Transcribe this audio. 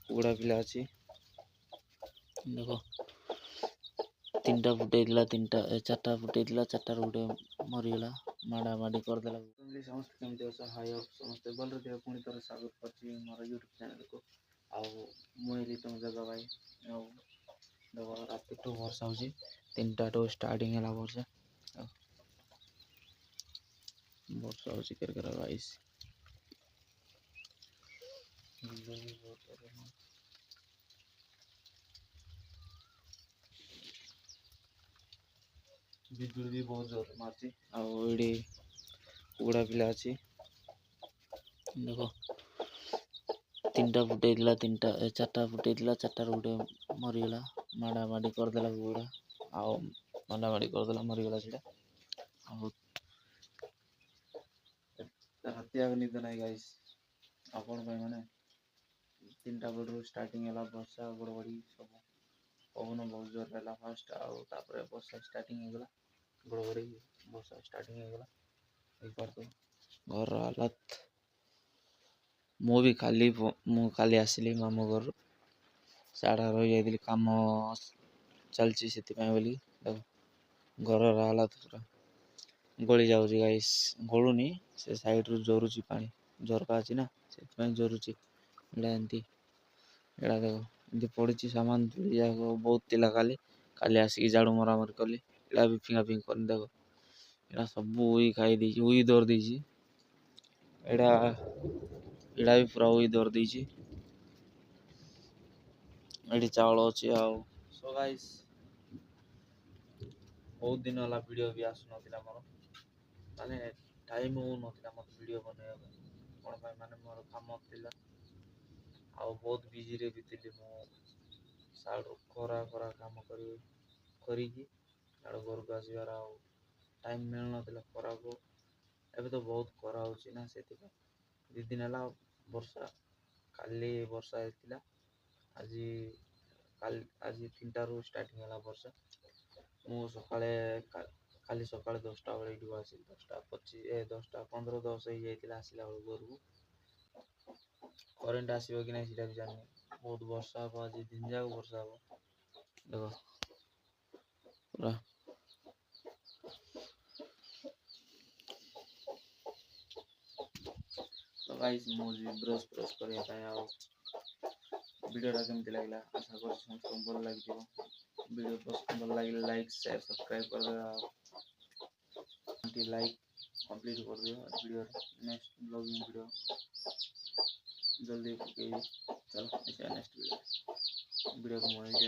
କୁକୁଡ଼ା ପିଲା ଅଛି ଦେଖ। ତିନିଟା ଫୁଟେଇଥିଲା, ଚାରିଟା ଫୁଟେଇଥିଲା, ଚାରିଟାରୁ ଗୋଟେ ମରିଗଲା, ମାଡ଼ି କରିଦେଲା। ସମସ୍ତେ କେମିତି ଅଛ? ହାଇ ଅପ୍ ସମସ୍ତେ ଭଲରେ ଥିବ। ପୁଣି ଥରେ ସ୍ୱାଗତ କରିଛି ମୋର ୟୁଟ୍ୟୁବ୍ ଚ୍ୟାନେଲ୍କୁ। ଆଉ ମୁଁ ହେଲି ତୁମ ଜାଗା ଭାଇ। ଆଉ ଦେଖ ରାତିଠୁ ବର୍ଷା ହେଉଛି, 3ଟାଠୁ ଷ୍ଟାର୍ଟିଂ ହେଲା ବର୍ଷା। ବର୍ଷା ହେଉଛି କେରକେର ଗାଇସ୍। ବିଜୁଳି ବି ବହୁତ ଜୋରରେ ମାରୁଛି। ଆଉ ଏଇଠି କୁକୁଡ଼ା ପିଲା ଅଛି ଦେଖ। 3ଟା ଫୁଟେଇଥିଲା, ଚାରିଟା ଫୁଟେଇଥିଲା, ଚାରିଟାରୁ ଗୋଟେ ମରିଗଲା, ମାଡ଼ି କରିଦେଲା କୁକୁଡ଼ା। ଆଉ ମାଡ଼ି କରିଦେଲା, ମରିଗଲା ସେଇଟା। ଆଉ ରାତି ଆଗ ନିଦ ନାହିଁ ଗାଇସ୍। ଆପଣ ପାଇଁ ମାନେ 3ଟା ବେଳରୁ ଷ୍ଟାର୍ଟିଂ ହେଲା ବର୍ଷା, ଘଡ଼ଘଡ଼ି ସବୁ। ପବନ ବହୁତ ଜୋରରେ ହେଲା ଫାଷ୍ଟ, ଆଉ ତାପରେ ବର୍ଷା ଷ୍ଟାର୍ଟିଂ ହେଇଗଲା। ଘଡ଼ଘଡ଼ି ବର୍ଷା ଷ୍ଟାର୍ଟିଂ ହେଇଗଲା। ଘରର ହାଲତ। ମୁଁ କାଲି ଆସିଲି ମାମୁଁ ଘରରୁ। ସିଆଡ଼େ ରହିଯାଇଥିଲି, କାମ ଚାଲିଛି ସେଥିପାଇଁ ବୋଲି। ଘରର ହାଲତ ପୁରା ଗଳି ଯାଉଛି ଗାଇସ୍। ଗଳୁନି, ସେ ସାଇଡ଼ରୁ ଜରୁଛି ପାଣି। ଝରକା ଅଛି ନା, ସେଥିପାଇଁ ଜରୁଛି। ଏଇଟା ଏମିତି ଏମିତି ପଡ଼ିଛି ସାମାନ ଯାକ ବହୁତ ଥିଲା। କାଲି ଆସିକି ଝାଡ଼ୁ ମରାମରି କଲି। ଏଇଟା ବି ଫିଙ୍ଗା ଫିଙ୍ଗି କରିନି ଦେଖ। ଏଇଟା ସବୁ ଉଇ ଖାଇ ଦେଇଛି, ଉଇ ଧରି ଦେଇଛି। ଏଇଟା ବି ପୁରା ଉଇ ଧରି ଦେଇଛି। ଏଠି ଚାଉଳ ଅଛି। ଆଉ ସୋ ଗାଇସ୍, ବହୁତ ଦିନ ହେଲା ଭିଡ଼ିଓ ବି ଆସୁନଥିଲା ମୋର। ମାନେ ଟାଇମ୍ ହେଉନଥିଲା ମୋତେ ଭିଡ଼ିଓ ବନେଇବା ପାଇଁ। କ'ଣ ପାଇଁ ମାନେ ମୋର କାମ ଥିଲା, ଆଉ ବହୁତ ବିଜିରେ ବି ଥିଲି ମୁଁ। ସାଡ଼ୁ ଖରା କାମ କରିକି ସାଡ଼ୁ ଘରକୁ ଆସିବାର ଆଉ ଟାଇମ୍ ମିଳୁନଥିଲା ଖରାକୁ। ଏବେ ତ ବହୁତ ଖରା ହେଉଛି ନା, ସେଥିପାଇଁ 2 ଦିନ ହେଲା ବର୍ଷା। କାଲି ବର୍ଷା ହେଇଥିଲା, ଆଜି 3ଟାରୁ ଷ୍ଟାର୍ଟିଂ ହେଲା ବର୍ଷା। ମୁଁ କାଲି ସକାଳେ 10ଟା ବେଳେ ଏଇଠିକୁ ଆସିଲି। 10:15 ହେଇଯାଇଥିଲା ଆସିଲା ବେଳକୁ ଘରକୁ। କରେଣ୍ଟ ଆସିବ କି ନାହିଁ ସେଇଟା ବି ଜାଣିନି। ବହୁତ ବର୍ଷା ହେବ ଆଜି, ଦିନ ଯାକ ବର୍ଷା ହେବ ଦେଖ ପୁରା। ତ ଗାଇସ୍, ମୁଁ ଯିବି ବ୍ରସ୍ କରିବା ପାଇଁ। ଆଉ ଭିଡ଼ିଓଟା କେମିତି ଲାଗିଲା ଆଶା କରୁଛି ସମସ୍ତଙ୍କୁ ଭଲ ଲାଗିଥିବ। ଭିଡ଼ିଓ ଭଲ ଲାଗିଲେ ଲାଇକ୍, ସେୟାର, ସବସ୍କ୍ରାଇବ୍ କରିଦେବା। ଆଉ ଲାଇକ୍ କମ୍ପ୍ଲିଟ୍ କରିଦିଅ। ଭିଡ଼ିଓରେ ନେକ୍ସଟ ବ୍ଲଗିଂ ଭିଡ଼ିଓ ଜଲ୍ଦି ପକେଇବି। ଚାଲ ନେକ୍ସଟ ଭିଡ଼ିଓକୁ ମୁଁ ଏଇଠି